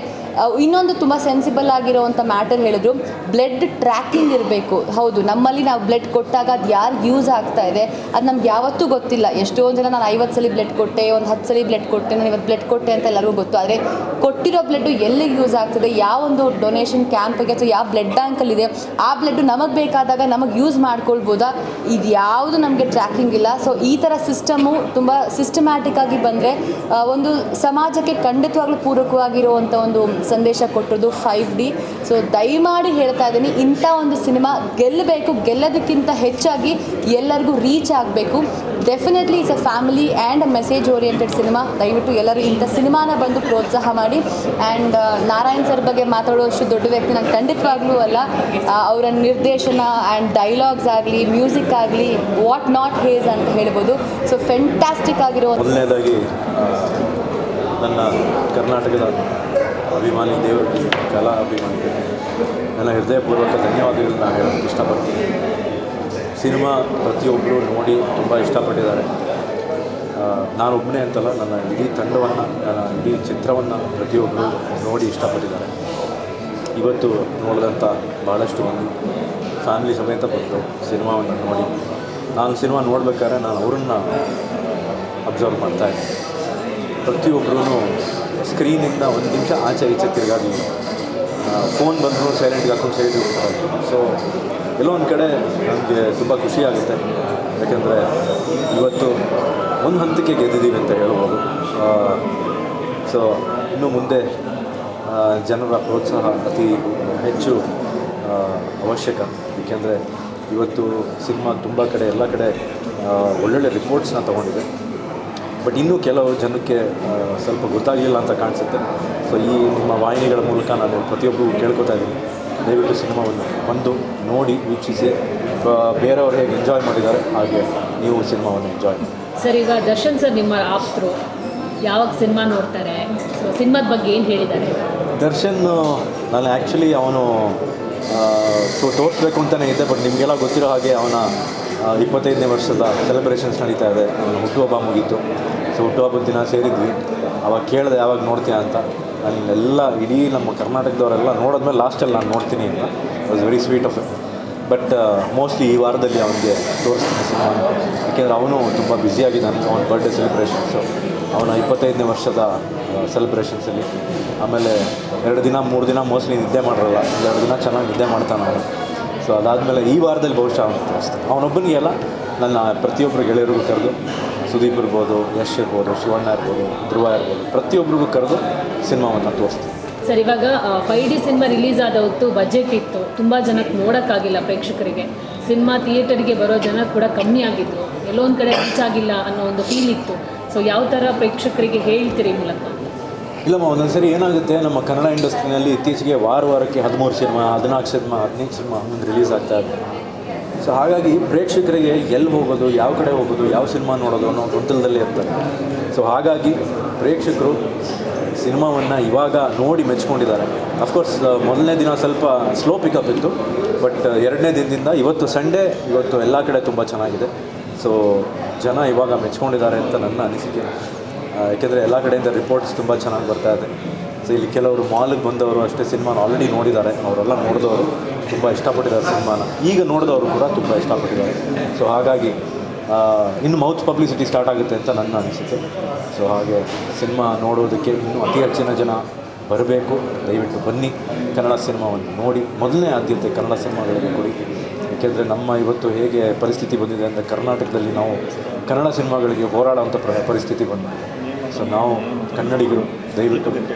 ಇನ್ನೊಂದು ತುಂಬ ಸೆನ್ಸಿಬಲ್ ಆಗಿರೋವಂಥ ಮ್ಯಾಟರ್ ಹೇಳಿದ್ರು, ಬ್ಲಡ್ ಟ್ರ್ಯಾಕಿಂಗ್ ಇರಬೇಕು. ಹೌದು, ನಮ್ಮಲ್ಲಿ ನಾವು ಬ್ಲಡ್ ಕೊಟ್ಟಾಗ ಅದು ಯಾರು ಯೂಸ್ ಆಗ್ತಾ ಇದೆ ಅದು ನಮ್ಗೆ ಯಾವತ್ತೂ ಗೊತ್ತಿಲ್ಲ. ಎಷ್ಟೊಂದು ಜನ ನಾನು 50 ಸಲ ಬ್ಲಡ್ ಕೊಟ್ಟೆ, ಒಂದು 10 ಸಲ ಬ್ಲಡ್ ಕೊಟ್ಟೆ, ನಾನು ಇವತ್ತು ಬ್ಲಡ್ ಕೊಟ್ಟೆ ಅಂತ ಎಲ್ಲರಿಗೂ ಗೊತ್ತು. ಆದರೆ ಕೊಟ್ಟಿರೋ ಬ್ಲಡ್ಡು ಎಲ್ಲಿಗೆ ಯೂಸ್ ಆಗ್ತದೆ, ಯಾವ ಒಂದು ಡೊನೇಷನ್ ಕ್ಯಾಂಪಿಗೆ ಅಥವಾ ಯಾವ ಬ್ಲಡ್ ಬ್ಯಾಂಕಲ್ಲಿದೆ, ಆ ಬ್ಲಡ್ಡು ನಮಗೆ ಬೇಕಾದಾಗ ನಮಗೆ ಯೂಸ್ ಮಾಡ್ಕೊಳ್ಬೋದಾ, ಇದು ಯಾವುದು ನಮಗೆ ಟ್ರ್ಯಾಕಿಂಗ್ ಇಲ್ಲ. ಸೊ ಈ ಥರ ಸಿಸ್ಟಮು ತುಂಬ ಸಿಸ್ಟಮ್ಯಾಟಿಕ್ ಆಗಿ ಬಂದರೆ ಒಂದು ಸಮಾಜಕ್ಕೆ ಖಂಡಿತವಾಗ್ಲೂ ಪೂರಕವಾಗಿರುವಂಥ ಒಂದು ಸಂದೇಶ ಕೊಟ್ಟಿರೋದು 5D. ಸೊ ದಯಮಾಡಿ ಹೇಳ್ತಾ ಇದ್ದೀನಿ, ಇಂಥ ಒಂದು ಸಿನಿಮಾ ಗೆಲ್ಲಬೇಕು. ಗೆಲ್ಲೋದಕ್ಕಿಂತ ಹೆಚ್ಚಾಗಿ ಎಲ್ಲರಿಗೂ ರೀಚ್ ಆಗಬೇಕು. Definitely it's a family and a message oriented cinema. ದಯವಿಟ್ಟು ಎಲ್ಲರೂ ಇಂಥ ಸಿನಿಮಾನ ಬಂದು ಪ್ರೋತ್ಸಾಹ ಮಾಡಿ. ಆ್ಯಂಡ್ ನಾರಾಯಣ್ ಸರ್ ಬಗ್ಗೆ ಮಾತಾಡುವಷ್ಟು ದೊಡ್ಡ ವ್ಯಕ್ತಿ ನಾನು ಖಂಡಿತವಾಗ್ಲೂ ಅಲ್ಲ. ಅವರ ನಿರ್ದೇಶನ ಆ್ಯಂಡ್ ಡೈಲಾಗ್ಸ್ ಆಗಲಿ, ಮ್ಯೂಸಿಕ್ ಆಗಲಿ, ವಾಟ್ ನಾಟ್ ಹೇಸ್ ಅಂತ ಹೇಳ್ಬೋದು. ಸೊ ಫೆಂಟಾಸ್ಟಿಕ್ ಆಗಿರೋ ಮೊದಲನೇದಾಗಿ ನನ್ನ ಕರ್ನಾಟಕದ ಅಭಿಮಾನಿ ದೇವರು ಕಲಾ ಅಭಿಮಾನಿಗಳಿಗೆ ನನ್ನ ಹೃದಯಪೂರ್ವಕ ಧನ್ಯವಾದಗಳು ನಾನು ಹೇಳೋಕ್ಕೆ ಇಷ್ಟಪಡ್ತೀನಿ. ಸಿನಿಮಾ ಪ್ರತಿಯೊಬ್ಬರು ನೋಡಿ ತುಂಬ ಇಷ್ಟಪಟ್ಟಿದ್ದಾರೆ. ನಾನೊಬ್ಬನೇ ಅಂತಲ್ಲ, ನನ್ನ ಇಡೀ ತಂಡವನ್ನು, ನನ್ನ ಇಡೀ ಚಿತ್ರವನ್ನು ಪ್ರತಿಯೊಬ್ಬರು ನೋಡಿ ಇಷ್ಟಪಟ್ಟಿದ್ದಾರೆ. ಇವತ್ತು ನೋಡಿದಂಥ ಭಾಳಷ್ಟು ಮಂದಿ ಫ್ಯಾಮಿಲಿ ಸಮೇತ ಬಂದು ಸಿನಿಮಾವನ್ನು ನೋಡಿ, ನಾನು ಸಿನಿಮಾ ನೋಡ್ಬೇಕಾದ್ರೆ ನಾನು ಅವ್ರನ್ನ ಅಬ್ಸರ್ವ್ ಮಾಡ್ತಾಯಿದ್ದೆ. ಪ್ರತಿಯೊಬ್ಬರೂ ಸ್ಕ್ರೀನಿಂದ ಒಂದು ನಿಮಿಷ ಆಚೆ ಈಚೆ ತಿರುಗಾಡಲಿಲ್ಲ. ಫೋನ್ ಬಂದರೂ ಸೈಲೆಂಟ್ಗೆ ಹಾಕೊಂಡು ಸೈಡ್ ಇರ್ತಾರೆ. ಸೊ ಎಲ್ಲೋ ಒಂದು ಕಡೆ ನನಗೆ ತುಂಬ ಖುಷಿಯಾಗುತ್ತೆ. ಯಾಕೆಂದರೆ ಇವತ್ತು ಒಂದು ಹಂತಕ್ಕೆ ಗೆದ್ದಿದ್ದೀವಿ ಅಂತ ಹೇಳ್ಬೋದು. ಸೊ ಇನ್ನು ಮುಂದೆ ಜನರ ಪ್ರೋತ್ಸಾಹ ಅತಿ ಹೆಚ್ಚು ಅವಶ್ಯಕ. ಏಕೆಂದರೆ ಇವತ್ತು ಸಿನಿಮಾ ತುಂಬ ಕಡೆ, ಎಲ್ಲ ಕಡೆ ಒಳ್ಳೊಳ್ಳೆ ರಿಪೋರ್ಟ್ಸ್ನ ತೊಗೊಂಡಿದೆ. ಬಟ್ ಇನ್ನೂ ಕೆಲವು ಜನಕ್ಕೆ ಸ್ವಲ್ಪ ಗೊತ್ತಾಗಲಿಲ್ಲ ಅಂತ ಕಾಣಿಸುತ್ತೆ. ಸೊ ಈ ನಿಮ್ಮ ವಾಹಿನಿಗಳ ಮೂಲಕ ನಾನು ಪ್ರತಿಯೊಬ್ಬರಿಗೂ ಕೇಳ್ಕೊತಾ ಇದ್ದೀನಿ, ದಯವಿಟ್ಟು ಸಿನಿಮಾವನ್ನು ಬಂದು ನೋಡಿ ವೀಕ್ಷಿಸಿ. ಬೇರೆಯವರು ಹೇಗೆ ಎಂಜಾಯ್ ಮಾಡಿದ್ದಾರೆ ಹಾಗೆ ನೀವು ಸಿನಿಮಾವನ್ನು ಎಂಜಾಯ್ ಮಾಡಿ. ಸರ್, ಈಗ ದರ್ಶನ್ ಸರ್ ನಿಮ್ಮ ಆಪ್ತರು ಯಾವಾಗ ಸಿನಿಮಾ ನೋಡ್ತಾರೆ? ಸೊ ಸಿನಿಮಾದ ಬಗ್ಗೆ ಏನು ಹೇಳಿದ್ದಾರೆ? ದರ್ಶನ್ ನಾನು ಆ್ಯಕ್ಚುಲಿ ಅವನು ತೋರಿಸ್ಬೇಕು ಅಂತಲೇ ಇದ್ದೆ. ಬಟ್ ನಿಮಗೆಲ್ಲ ಗೊತ್ತಿರೋ ಹಾಗೆ ಅವನ 25ನೇ ವರ್ಷದ ಸೆಲೆಬ್ರೇಷನ್ಸ್ ನಡೀತಾ ಇದೆ. ಅವನ ಹುಟ್ಟುಹಬ್ಬ ಮುಗೀತು. ಸೊ ಹುಟ್ಟುಹಬ್ಬದ ದಿನ ಸೇರಿದ್ವಿ. ಅವಾಗ ಕೇಳಿದೆ ಯಾವಾಗ ನೋಡ್ತೀಯ ಅಂತ. ನಾನೆಲ್ಲ ಇಡೀ ನಮ್ಮ ಕರ್ನಾಟಕದವರೆಲ್ಲ ನೋಡಿದ್ಮೇಲೆ ಲಾಸ್ಟಲ್ಲಿ ನಾನು ನೋಡ್ತೀನಿ ಅಂತ. Was very sweet of it. But mostly ಈ ವಾರದಲ್ಲಿ ಅವನಿಗೆ ತೋರಿಸ್ತೀನಿ ಸಿನಿಮಾನ. ಯಾಕೆಂದರೆ ಅವನು ತುಂಬ ಬ್ಯುಸಿಯಾಗಿದ್ದಾನೆ. ಅವನ ಬರ್ಡೇ ಸೆಲೆಬ್ರೇಷನ್ಸು, ಅವನ 25ನೇ ವರ್ಷದ ಸೆಲೆಬ್ರೇಷನ್ಸಲ್ಲಿ. ಆಮೇಲೆ 2 ದಿನ 3 ದಿನ ಮೋಸ್ಟ್ಲಿ ನಿದ್ದೆ ಮಾಡಿರಲ್ಲ. 2 ದಿನ ಚೆನ್ನಾಗಿ ನಿದ್ದೆ ಮಾಡ್ತಾನೆ ಅವನು. ಸೊ ಅದಾದಮೇಲೆ ಈ ವಾರದಲ್ಲಿ ಬಹುಶಃ ಅವನು ತೋರಿಸ್ತಾನೆ. ಅವನೊಬ್ಬನಿಗೆ ಅಲ್ಲ, ನನ್ನ ಪ್ರತಿಯೊಬ್ಬರು ಗೆಳೆಯರಿಗೂ ಕರೆದು, ಸುದೀಪ್ ಇರ್ಬೋದು, ಯಶ್ ಇರ್ಬೋದು, ಶಿವಣ್ಣ ಇರ್ಬೋದು, ಧ್ರುವ ಇರ್ಬೋದು, ಪ್ರತಿಯೊಬ್ಬರಿಗೂ ಕರೆದು ಸಿನಿಮಾವನ್ನು ತೋರಿಸ್ತೀನಿ. ಸರ್, ಇವಾಗ 5D ಸಿನಿಮಾ ರಿಲೀಸ್ ಆದ ಹೊತ್ತು ಬಜೆಟ್ ಇತ್ತು, ತುಂಬ ಜನಕ್ಕೆ ನೋಡೋಕ್ಕಾಗಿಲ್ಲ ಪ್ರೇಕ್ಷಕರಿಗೆ. ಸಿನಿಮಾ ಥಿಯೇಟರ್ಗೆ ಬರೋ ಜನ ಕೂಡ ಕಮ್ಮಿ ಆಗಿದ್ರು, ಎಲ್ಲೋ ಒಂದು ಕಡೆ ರೀಚ್ ಆಗಿಲ್ಲ ಅನ್ನೋ ಒಂದು ಫೀಲ್ ಇತ್ತು. ಸೊ ಯಾವ ಥರ ಪ್ರೇಕ್ಷಕರಿಗೆ ಹೇಳ್ತೀರಿ ಮೂಲಕ? ಇಲ್ಲಮ್ಮ, ಒಂದೊಂದು ಸರಿ ಏನಾಗುತ್ತೆ, ನಮ್ಮ ಕನ್ನಡ ಇಂಡಸ್ಟ್ರಿನಲ್ಲಿ ಇತ್ತೀಚೆಗೆ ವಾರಕ್ಕೆ 13 ಸಿನಿಮಾ, 14 ಸಿನಿಮಾ, 15 ಸಿನಿಮಾ ಹಂಗೆ ರಿಲೀಸ್ ಆಗ್ತಾ ಇದೆ. ಸೊ ಹಾಗಾಗಿ ಪ್ರೇಕ್ಷಕರಿಗೆ ಎಲ್ಲಿ ಹೋಗೋದು, ಯಾವ ಕಡೆ ಹೋಗೋದು, ಯಾವ ಸಿನಿಮಾ ನೋಡೋದು ಅನ್ನೋ ಗೊಂದಲದಲ್ಲೇ ಇರ್ತಾರೆ. ಸೊ ಹಾಗಾಗಿ ಪ್ರೇಕ್ಷಕರು ಸಿನಿಮಾವನ್ನು ಇವಾಗ ನೋಡಿ ಮೆಚ್ಕೊಂಡಿದ್ದಾರೆ. ಅಫ್ಕೋರ್ಸ್ ಮೊದಲನೇ ದಿನ ಸ್ವಲ್ಪ ಸ್ಲೋ ಪಿಕಪ್ ಇತ್ತು. ಬಟ್ 2ನೇ ದಿನದಿಂದ ಇವತ್ತು ಸಂಡೇ, ಇವತ್ತು ಎಲ್ಲ ಕಡೆ ತುಂಬ ಚೆನ್ನಾಗಿದೆ. ಸೊ ಜನ ಇವಾಗ ಮೆಚ್ಕೊಂಡಿದ್ದಾರೆ ಅಂತ ನನ್ನ ಅನಿಸಿಕೆ. ಯಾಕೆಂದರೆ ಎಲ್ಲ ಕಡೆಯಿಂದ ರಿಪೋರ್ಟ್ಸ್ ತುಂಬ ಚೆನ್ನಾಗಿ ಬರ್ತಾ ಇದೆ. ಸೊ ಇಲ್ಲಿ ಕೆಲವರು ಮಾಲಿಗೆ ಬಂದವರು ಅಷ್ಟೇ ಸಿನಿಮಾನ ಆಲ್ರೆಡಿ ನೋಡಿದ್ದಾರೆ. ಅವರೆಲ್ಲ ನೋಡಿದವರು ತುಂಬ ಇಷ್ಟಪಟ್ಟಿದ್ದಾರೆ ಸಿನಿಮಾನ. ಈಗ ನೋಡಿದವರು ಕೂಡ ತುಂಬ ಇಷ್ಟಪಟ್ಟಿದ್ದಾರೆ. ಸೊ ಹಾಗಾಗಿ ಇನ್ನು ಮೌತ್ ಪಬ್ಲಿಸಿಟಿ ಸ್ಟಾರ್ಟ್ ಆಗುತ್ತೆ ಅಂತ ನನ್ನ ಅನಿಸಿಕೆ. ಸೊ ಹಾಗೆ ಸಿನಿಮಾ ನೋಡೋದಕ್ಕೆ ಇನ್ನೂ ಅತಿ ಹೆಚ್ಚಿನ ಜನ ಬರಬೇಕು. ದಯವಿಟ್ಟು ಬನ್ನಿ, ಕನ್ನಡ ಸಿನಿಮಾವನ್ನು ನೋಡಿ. ಮೊದಲನೇ ಆದ್ಯತೆ ಕನ್ನಡ ಸಿನಿಮಾಗಳಿಗೆ ಕೊಡಿ. ಏಕೆಂದರೆ ನಮ್ಮ ಇವತ್ತು ಹೇಗೆ ಪರಿಸ್ಥಿತಿ ಬಂದಿದೆ ಅಂದರೆ, ಕರ್ನಾಟಕದಲ್ಲಿ ನಾವು ಕನ್ನಡ ಸಿನಿಮಾಗಳಿಗೆ ಹೋರಾಡುವಂಥ ಪರಿಸ್ಥಿತಿ ಬಂದಿದೆ. ಸೊ ನಾವು ಕನ್ನಡಿಗರು ದಯವಿಟ್ಟು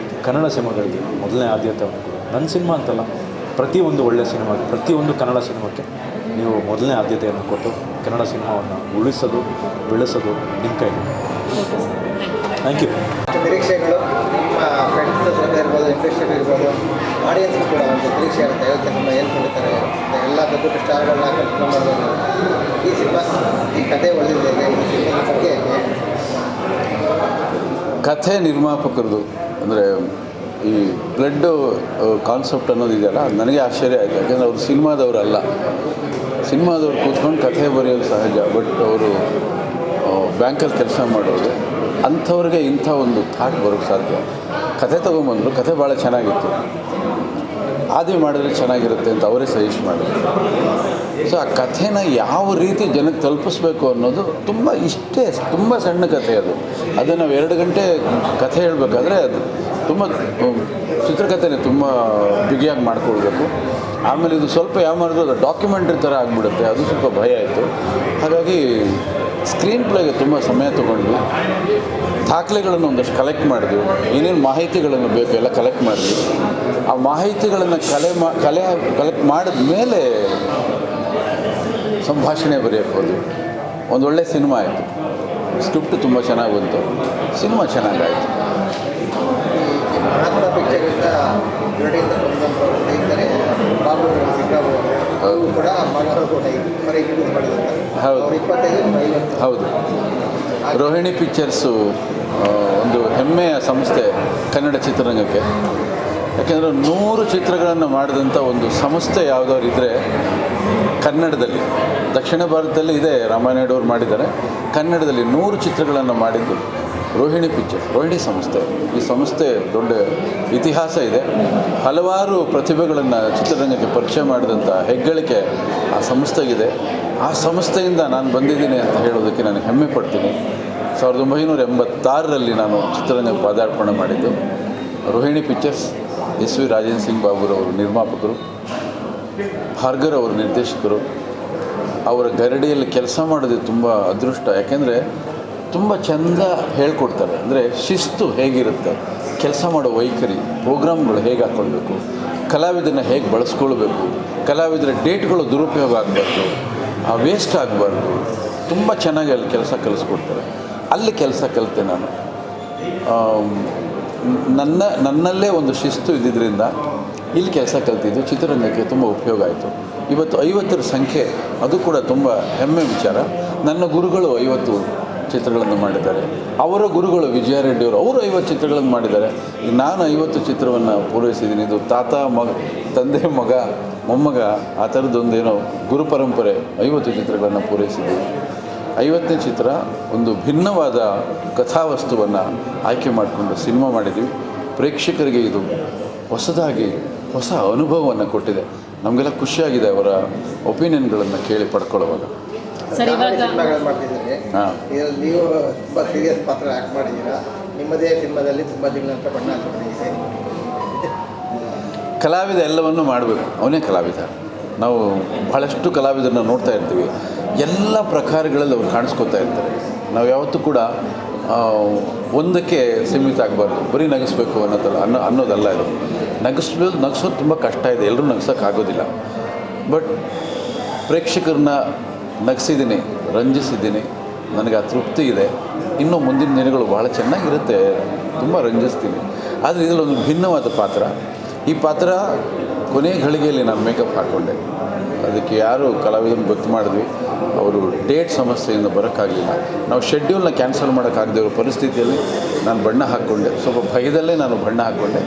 ಕನ್ನಡ ಸಿನಿಮಾಗಳಿಗೆ ಮೊದಲನೇ ಆದ್ಯತೆಯನ್ನು ಕೊಡಿ. ನನ್ನ ಸಿನಿಮಾ ಅಂತಲ್ಲ, ಪ್ರತಿಯೊಂದು ಒಳ್ಳೆಯ ಸಿನಿಮಾಗೆ, ಪ್ರತಿಯೊಂದು ಕನ್ನಡ ಸಿನಿಮಾಕ್ಕೆ ನೀವು ಮೊದಲನೇ ಆದ್ಯತೆಯನ್ನು ಕೊಟ್ಟು ಕನ್ನಡ ಸಿನಿಮಾವನ್ನು ಉಳಿಸೋದು, ಬೆಳೆಸೋದು ನಿಮ್ಮ ಕೈಲಿ. Thank you. ನಿರೀಕ್ಷೆಗಳು ನಿಮ್ಮ ಫ್ರೆಂಡ್ಸ್ ಜೊತೆ ಇರ್ಬೋದು, ಇಂಡಸ್ಟ್ರಿ ಇರ್ಬೋದು, ಆಡಿಯನ್ಸ್ ಕೂಡ ಒಂದು ನಿರೀಕ್ಷೆ ಇರುತ್ತೆ. ಇವತ್ತು ಸಿನಿಮಾ ಏನು ಕೊಡ್ತಾರೆ, ಎಲ್ಲ ದೊಡ್ಡ ದೊಡ್ಡ ಸ್ಟಾರ್ಗಳನ್ನ ಕಲ್ಪನೆ ಮಾಡ್ಬೋದು. ಈ ಸಿನಿಮಾ, ಈ ಕಥೆ ಒಳ್ಳೆದಿದೆ. ಈ ಸಿನಿಮಾ ಬಗ್ಗೆ ಕಥೆ ನಿರ್ಮಾಪಕರದು ಅಂದರೆ ಈ ಬ್ಲಡ್ಡು ಕಾನ್ಸೆಪ್ಟ್ ಅನ್ನೋದು ಇದೆಯಲ್ಲ ಅದು ನನಗೆ ಆಶ್ಚರ್ಯ ಆಯಿತು. ಯಾಕೆಂದರೆ ಅವರು ಸಿನಿಮಾದವರಲ್ಲ. ಸಿನಿಮಾದವ್ರು ಕೂತ್ಕೊಂಡು ಕಥೆ ಬರೆಯೋದು ಸಹಜ, ಬಟ್ ಅವರು ಬ್ಯಾಂಕಲ್ಲಿ ಕೆಲಸ ಮಾಡೋರು. ಅಂಥವ್ರಿಗೆ ಇಂಥ ಒಂದು ಥಾಟ್ ಬರೋಕ್ಕೆ ಸಾಧ್ಯ. ಕಥೆ ತೊಗೊಂಬಂದರು, ಕಥೆ ಭಾಳ ಚೆನ್ನಾಗಿತ್ತು, ಆದಿ ಮಾಡಿದ್ರೆ ಚೆನ್ನಾಗಿರುತ್ತೆ ಅಂತ ಅವರೇ ಸಜೆಸ್ಟ್ ಮಾಡಿದ್ರು. ಸೊ ಆ ಕಥೆನ ಯಾವ ರೀತಿ ಜನಕ್ಕೆ ತಲುಪಿಸ್ಬೇಕು ಅನ್ನೋದು ತುಂಬ ಸಣ್ಣ ಕಥೆ ಅದು. ಅದನ್ನು ನಾವು 2 ಗಂಟೆ ಕಥೆ ಹೇಳಬೇಕಾದ್ರೆ ಅದು ತುಂಬ ಚಿತ್ರಕಥೆನೇ ತುಂಬ ಬಿಗಿಯಾಗಿ ಮಾಡ್ಕೊಳ್ಬೇಕು. ಆಮೇಲೆ ಇದು ಸ್ವಲ್ಪ ಯಾವ ಮಾಡಿದ್ರು ಅದು ಡಾಕ್ಯುಮೆಂಟ್ರಿ ಥರ ಆಗಿಬಿಡುತ್ತೆ, ಅದು ಸ್ವಲ್ಪ ಭಯ ಆಯಿತು. ಹಾಗಾಗಿ ಸ್ಕ್ರೀನ್ ಪ್ಲೇಗೆ ತುಂಬ ಸಮಯ ತೊಗೊಂಡ್ವಿ. ದಾಖಲೆಗಳನ್ನು ಒಂದಷ್ಟು ಕಲೆಕ್ಟ್ ಮಾಡಿದ್ವಿ, ಏನೇನು ಮಾಹಿತಿಗಳನ್ನು ಬೇಕು ಎಲ್ಲ ಕಲೆಕ್ಟ್ ಮಾಡಿದ್ವಿ. ಆ ಮಾಹಿತಿಗಳನ್ನು ಕಲೆಕ್ಟ್ ಮಾಡಿದ ಮೇಲೆ ಸಂಭಾಷಣೆ ಬರೆಯೋಕ್ಕೆ ಹೋದ್ವಿ. ಒಂದೊಳ್ಳೆ ಸಿನಿಮಾ ಆಯಿತು. ಸ್ಕ್ರಿಪ್ಟ್ ತುಂಬ ಚೆನ್ನಾಗಿ ಬಂತು, ಸಿನಿಮಾ ಚೆನ್ನಾಗಾಯಿತು. ಮಹಾತ್ಮ ಪಿಕ್ಚರಿಂದ ಗರಡಿಯಿಂದ ಬಂದಂಥವ್ರು ಬಾಬು ಸಿಂಗಾಬು ಅವರು ಕೂಡ ಹೌದು. ರೋಹಿಣಿ ಪಿಕ್ಚರ್ಸು ಒಂದು ಹೆಮ್ಮೆಯ ಸಂಸ್ಥೆ ಕನ್ನಡ ಚಿತ್ರರಂಗಕ್ಕೆ. ಯಾಕೆಂದರೆ 100 ಚಿತ್ರಗಳನ್ನು ಮಾಡಿದಂಥ ಒಂದು ಸಂಸ್ಥೆ ಯಾವುದಾದ್ರು ಇದ್ದರೆ ಕನ್ನಡದಲ್ಲಿ, ದಕ್ಷಿಣ ಭಾರತದಲ್ಲಿ ಇದೆ, ರಾಮಾನಾಯ್ಡವ್ರು ಮಾಡಿದ್ದಾರೆ. ಕನ್ನಡದಲ್ಲಿ 100 ಚಿತ್ರಗಳನ್ನು ಮಾಡಿದ್ದು ರೋಹಿಣಿ ಪಿಕ್ಚರ್ಸ್, ರೋಹಿಣಿ ಸಂಸ್ಥೆ. ಈ ಸಂಸ್ಥೆ ದೊಡ್ಡ ಇತಿಹಾಸ ಇದೆ. ಹಲವಾರು ಪ್ರತಿಭೆಗಳನ್ನು ಚಿತ್ರರಂಗಕ್ಕೆ ಪರಿಚಯ ಮಾಡಿದಂಥ ಹೆಗ್ಗಳಿಕೆ ಆ ಸಂಸ್ಥೆಗಿದೆ. ಆ ಸಂಸ್ಥೆಯಿಂದ ನಾನು ಬಂದಿದ್ದೀನಿ ಅಂತ ಹೇಳೋದಕ್ಕೆ ನಾನು ಹೆಮ್ಮೆ ಪಡ್ತೀನಿ. 1986ರಲ್ಲಿ ನಾನು ಚಿತ್ರರಂಗಕ್ಕೆ ಪಾದಾರ್ಪಣೆ ಮಾಡಿದ್ದು. Rohini pictures, S V Rajendra Singh ಬಾಬುರವರು ನಿರ್ಮಾಪಕರು, ಭಾರ್ಗರ್ ಅವರು ನಿರ್ದೇಶಕರು. ಅವರ ಗರಡಿಯಲ್ಲಿ ಕೆಲಸ ಮಾಡೋದು ತುಂಬ ಅದೃಷ್ಟ. ಯಾಕೆಂದರೆ ತುಂಬ ಚೆಂದ ಹೇಳ್ಕೊಡ್ತಾರೆ. ಅಂದರೆ ಶಿಸ್ತು ಹೇಗಿರುತ್ತೆ, ಕೆಲಸ ಮಾಡೋ ವೈಖರಿ, ಪ್ರೋಗ್ರಾಮ್ಗಳು ಹೇಗೆ ಹಾಕ್ಕೊಳ್ಬೇಕು, ಕಲಾವಿದನ ಹೇಗೆ ಬಳಸ್ಕೊಳ್ಬೇಕು, ಕಲಾವಿದರ ಡೇಟ್ಗಳು ದುರುಪಯೋಗ ಆಗಬಾರ್ದು, ವೇಸ್ಟ್ ಆಗಬಾರ್ದು, ತುಂಬ ಚೆನ್ನಾಗಿ ಅಲ್ಲಿ ಕೆಲಸ ಕಲಿಸ್ಕೊಡ್ತಾರೆ. ಅಲ್ಲಿ ಕೆಲಸ ಕಲಿತೆ ನಾನು. ನನ್ನಲ್ಲೇ ಒಂದು ಶಿಸ್ತು ಇದ್ದಿದ್ದರಿಂದ ಇಲ್ಲಿ ಕೆಲಸ ಕಲ್ತಿದ್ದು ಚಿತ್ರರಂಗಕ್ಕೆ ತುಂಬ ಉಪಯೋಗ ಆಯಿತು. ಇವತ್ತು 50ರ ಸಂಖ್ಯೆ, ಅದು ಕೂಡ ತುಂಬ ಹೆಮ್ಮೆ ವಿಚಾರ. ನನ್ನ ಗುರುಗಳು 50 ಚಿತ್ರಗಳನ್ನು ಮಾಡಿದ್ದಾರೆ. ಅವರ ಗುರುಗಳು ವಿಜಯ ರೆಡ್ಡಿಯವರು, ಅವರು 50 ಚಿತ್ರಗಳನ್ನು ಮಾಡಿದ್ದಾರೆ. ನಾನು 50 ಚಿತ್ರವನ್ನು ಪೂರೈಸಿದ್ದೀನಿ. ಇದು ತಾತ ಮಗ, ತಂದೆ ಮಗ, ಮೊಮ್ಮಗ, ಆ ಥರದ್ದೊಂದೇನೋ ಗುರು ಪರಂಪರೆ 50 ಚಿತ್ರಗಳನ್ನು ಪೂರೈಸಿದ್ದೀವಿ. 50ನೇ ಚಿತ್ರ ಒಂದು ಭಿನ್ನವಾದ ಕಥಾವಸ್ತುವನ್ನು ಆಯ್ಕೆ ಮಾಡಿಕೊಂಡು ಸಿನಿಮಾ ಮಾಡಿದ್ದೀವಿ. ಪ್ರೇಕ್ಷಕರಿಗೆ ಇದು ಹೊಸ ಅನುಭವವನ್ನು ಕೊಟ್ಟಿದೆ. ನಮಗೆಲ್ಲ ಖುಷಿಯಾಗಿದೆ ಅವರ ಒಪಿನಿಯನ್ಗಳನ್ನು ಕೇಳಿ ಪಡ್ಕೊಳ್ಳುವಾಗ. ಸಿನಿಮಾಗಳು ಮಾಡ್ತಿದ್ದೀರಿ, ನೀವು ತುಂಬ ಸೀರಿಯಸ್ ಪಾತ್ರ ಆ್ಯಕ್ಟ್ ಮಾಡಿದ್ದೀರಾ. ನಿಮ್ಮದೇ ಸಿನಿಮಾದಲ್ಲಿ ತುಂಬ ದಿನಗಳ ಬಣ್ಣ ಹಚ್ಚಿದ್ದೀರಿ. ಕಲಾವಿದ ಎಲ್ಲವನ್ನೂ ಮಾಡಬೇಕು, ಅವನೇ ಕಲಾವಿದ. ನಾವು ಬಹಳಷ್ಟು ಕಲಾವಿದರನ್ನ ನೋಡ್ತಾ ಇರ್ತೀವಿ, ಎಲ್ಲ ಪ್ರಕಾರಗಳಲ್ಲಿ ಅವ್ರು ಕಾಣಿಸ್ಕೊತಾ ಇರ್ತಾರೆ. ನಾವು ಯಾವತ್ತೂ ಕೂಡ ಒಂದಕ್ಕೆ ಸೀಮಿತ ಆಗಬಾರ್ದು, ಬರೀ ನಗಿಸ್ಬೇಕು ಅನ್ನೋದಲ್ಲ ಇದು. ನಗಿಸೋದು ತುಂಬ ಕಷ್ಟ ಇದೆ, ಎಲ್ಲರೂ ನಗಿಸೋಕ್ಕಾಗೋದಿಲ್ಲ. ಬಟ್ ಪ್ರೇಕ್ಷಕರನ್ನ ನಗಿಸಿದ್ದೀನಿ, ರಂಜಿಸಿದ್ದೀನಿ, ನನಗೆ ಆ ತೃಪ್ತಿ ಇದೆ. ಇನ್ನೂ ಮುಂದಿನ ದಿನಗಳು ಭಾಳ ಚೆನ್ನಾಗಿರುತ್ತೆ, ತುಂಬ ರಂಜಿಸ್ತೀನಿ. ಆದರೆ ಇದರಲ್ಲೊಂದು ಭಿನ್ನವಾದ ಪಾತ್ರ. ಈ ಪಾತ್ರ ಕೊನೆ ಘಳಿಗೆಯಲ್ಲಿ ನಾನು ಮೇಕಪ್ ಹಾಕ್ಕೊಂಡೆ. ಅದಕ್ಕೆ ಯಾರು ಕಲಾವಿದನ ಗೊತ್ತು ಮಾಡಿದ್ವಿ, ಅವರು ಡೇಟ್ ಸಮಸ್ಯೆಯಿಂದ ಬರೋಕ್ಕಾಗಲಿಲ್ಲ. ನಾವು ಶೆಡ್ಯೂಲ್ನ ಕ್ಯಾನ್ಸಲ್ ಮಾಡೋಕ್ಕಾಗದೇ ಇರೋ ಪರಿಸ್ಥಿತಿಯಲ್ಲಿ ನಾನು ಬಣ್ಣ ಹಾಕ್ಕೊಂಡೆ. ಸ್ವಲ್ಪ ಭಯದಲ್ಲೇ ನಾನು ಬಣ್ಣ ಹಾಕ್ಕೊಂಡೆ.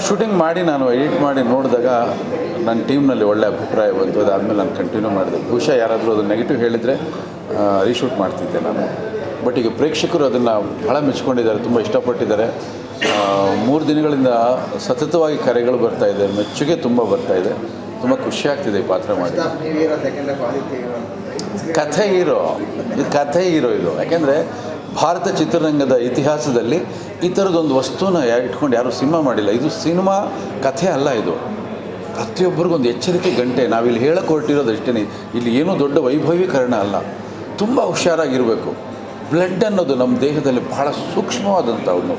ಶೂಟಿಂಗ್ ಮಾಡಿ ನಾನು ಎಡಿಟ್ ಮಾಡಿ ನೋಡಿದಾಗ ನನ್ನ ಟೀಮ್ನಲ್ಲಿ ಒಳ್ಳೆ ಅಭಿಪ್ರಾಯ ಬಂತು. ಅದಾದಮೇಲೆ ನಾನು ಕಂಟಿನ್ಯೂ ಮಾಡಿದೆ. ಬಹುಶಃ ಯಾರಾದರೂ ಅದು ನೆಗೆಟಿವ್ ಹೇಳಿದರೆ ರೀಶೂಟ್ ಮಾಡ್ತಿದ್ದೆ ನಾನು. ಬಟ್ ಈಗ ಪ್ರೇಕ್ಷಕರು ಅದನ್ನು ಭಾಳ ಮೆಚ್ಕೊಂಡಿದ್ದಾರೆ, ತುಂಬ ಇಷ್ಟಪಟ್ಟಿದ್ದಾರೆ. 3 ದಿನಗಳಿಂದ ಸತತವಾಗಿ ಕರೆಗಳು ಬರ್ತಾಯಿದೆ, ಮೆಚ್ಚುಗೆ ತುಂಬ ಬರ್ತಾಯಿದೆ. ತುಂಬ ಖುಷಿಯಾಗ್ತಿದೆ ಈ ಪಾತ್ರ ಮಾಡಿ. ಕಥೆ ಹೀರೋ ಇದು. ಯಾಕೆಂದರೆ ಭಾರತ ಚಿತ್ರರಂಗದ ಇತಿಹಾಸದಲ್ಲಿ ಈ ಥರದೊಂದು ವಸ್ತುನ ಇಟ್ಕೊಂಡು ಯಾರೂ ಸಿನಿಮಾ ಮಾಡಿಲ್ಲ. ಇದು ಸಿನಿಮಾ ಕಥೆ ಅಲ್ಲ, ಇದು ಪ್ರತಿಯೊಬ್ಬರಿಗೊಂದು ಎಚ್ಚರಿಕೆ ಗಂಟೆ. ನಾವಿಲ್ಲಿ ಹೇಳಕ್ಕೆ ಹೊರಟಿರೋದು ಅಷ್ಟೇ, ಇಲ್ಲಿ ಏನೂ ದೊಡ್ಡ ವೈಭವೀಕರಣ ಅಲ್ಲ. ತುಂಬ ಹುಷಾರಾಗಿರಬೇಕು. ಬ್ಲಡ್ ಅನ್ನೋದು ನಮ್ಮ ದೇಹದಲ್ಲಿ ಭಾಳ ಸೂಕ್ಷ್ಮವಾದಂಥ ಒಂದು.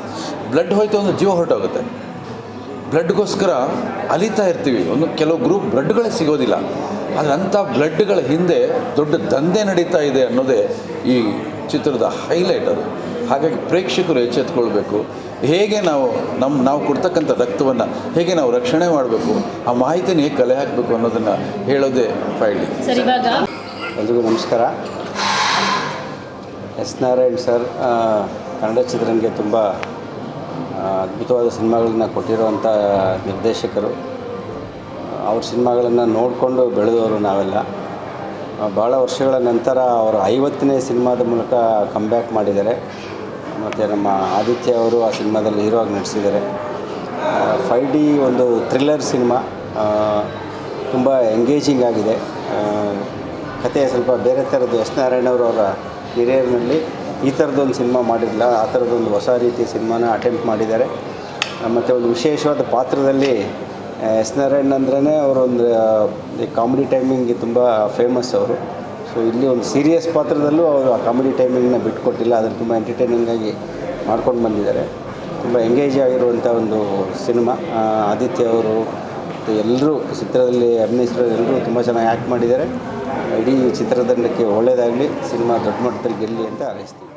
ಬ್ಲಡ್ ಹೋಯ್ತು ಅಂದರೆ ಜೀವ ಹೊರಟೋಗುತ್ತೆ. ಬ್ಲಡ್ಗೋಸ್ಕರ ಅಲಿತಾ ಇರ್ತೀವಿ. ಕೆಲವು ಗ್ರೂಪ್ ಬ್ಲಡ್ಗಳೇ ಸಿಗೋದಿಲ್ಲ. ಆದರೆ ಅಂಥ ಬ್ಲಡ್ಗಳ ಹಿಂದೆ ದೊಡ್ಡ ದಂಧೆ ನಡೀತಾ ಇದೆ ಅನ್ನೋದೇ ಈ ಚಿತ್ರದ ಹೈಲೈಟ್ ಅದು. ಹಾಗಾಗಿ ಪ್ರೇಕ್ಷಕರು ಎಚ್ಚೆತ್ಕೊಳ್ಬೇಕು. ಹೇಗೆ ನಾವು ಕೊಡ್ತಕ್ಕಂಥ ರಕ್ತವನ್ನು ಹೇಗೆ ನಾವು ರಕ್ಷಣೆ ಮಾಡಬೇಕು, ಆ ಮಾಹಿತಿನ ಹೇಗೆ ಕಲೆ ಹಾಕಬೇಕು ಅನ್ನೋದನ್ನು ಹೇಳೋದೇ ಫೈಲ್ಡಿ. ಎಲ್ರಿಗೂ ನಮಸ್ಕಾರ. ಎಸ್ ನಾರಾಯಣ್ ಸರ್ ಕನ್ನಡ ಚಿತ್ರರಂಗಕ್ಕೆ ತುಂಬ ಅದ್ಭುತವಾದ ಸಿನಿಮಾಗಳನ್ನ ಕೊಟ್ಟಿರುವಂಥ ನಿರ್ದೇಶಕರು. ಅವ್ರ ಸಿನಿಮಾಗಳನ್ನು ನೋಡಿಕೊಂಡು ಬೆಳೆದವರು ನಾವೆಲ್ಲ. ಭಾಳ ವರ್ಷಗಳ ನಂತರ ಅವರು 50ನೇ ಸಿನಿಮಾದ ಮೂಲಕ ಕಮ್ಬ್ಯಾಕ್ ಮಾಡಿದ್ದಾರೆ. ಮತ್ತು ನಮ್ಮ ಆದಿತ್ಯ ಅವರು ಆ ಸಿನಿಮಾದಲ್ಲಿ ಹೀರೋ ಆಗಿ ನಟಿಸಿದ್ದಾರೆ. 5D ಒಂದು ಥ್ರಿಲ್ಲರ್ ಸಿನಿಮಾ, ತುಂಬ ಎಂಗೇಜಿಂಗ್ ಆಗಿದೆ. ಕತೆ ಸ್ವಲ್ಪ ಬೇರೆ ಥರದ್ದು. ಎಸ್ ನಾರಾಯಣವರು ಅವರ ಹಿರಿಯರಿನಲ್ಲಿ ಈ ಥರದ್ದೊಂದು ಸಿನಿಮಾ ಮಾಡಿರಲಿಲ್ಲ. ಆ ಥರದ್ದೊಂದು ಹೊಸ ರೀತಿಯ ಸಿನಿಮಾನ ಅಟೆಂಪ್ಟ್ ಮಾಡಿದ್ದಾರೆ. ಮತ್ತು ಒಂದು ವಿಶೇಷವಾದ ಪಾತ್ರದಲ್ಲಿ ಎಸ್ ನಾರಾಯಣ್ ಅಂದ್ರೇ ಅವರೊಂದು ಕಾಮಿಡಿ ಟೈಮಿಂಗ್ಗೆ ತುಂಬ ಫೇಮಸ್ ಅವರು. ಸೊ ಇಲ್ಲಿ ಒಂದು ಸೀರಿಯಸ್ ಪಾತ್ರದಲ್ಲೂ ಅವರು ಆ ಕಾಮಿಡಿ ಟೈಮಿಂಗ್ನ ಬಿಟ್ಕೊಟ್ಟಿಲ್ಲ. ಅದನ್ನು ತುಂಬ ಎಂಟರ್ಟೈನಿಂಗಾಗಿ ಮಾಡ್ಕೊಂಡು ಬಂದಿದ್ದಾರೆ. ತುಂಬ ಎಂಗೇಜ್ ಆಗಿರುವಂಥ ಒಂದು ಸಿನಿಮಾ. ಆದಿತ್ಯ ಅವರು ಮತ್ತು ಎಲ್ಲರೂ ಚಿತ್ರದಲ್ಲಿ ಅಭಿನಯಿಸಿರೋ ಎಲ್ಲರೂ ತುಂಬ ಚೆನ್ನಾಗಿ ಆ್ಯಕ್ಟ್ ಮಾಡಿದ್ದಾರೆ. ಇಡೀ ಚಿತ್ರತಂಡಕ್ಕೆ ಒಳ್ಳೆಯದಾಗಲಿ, ಸಿನಿಮಾ ದೊಡ್ಡ ಮಟ್ಟದಲ್ಲಿ ಗೆಲ್ಲಿ ಅಂತ ಹಾರೈಸ್ತೀವಿ.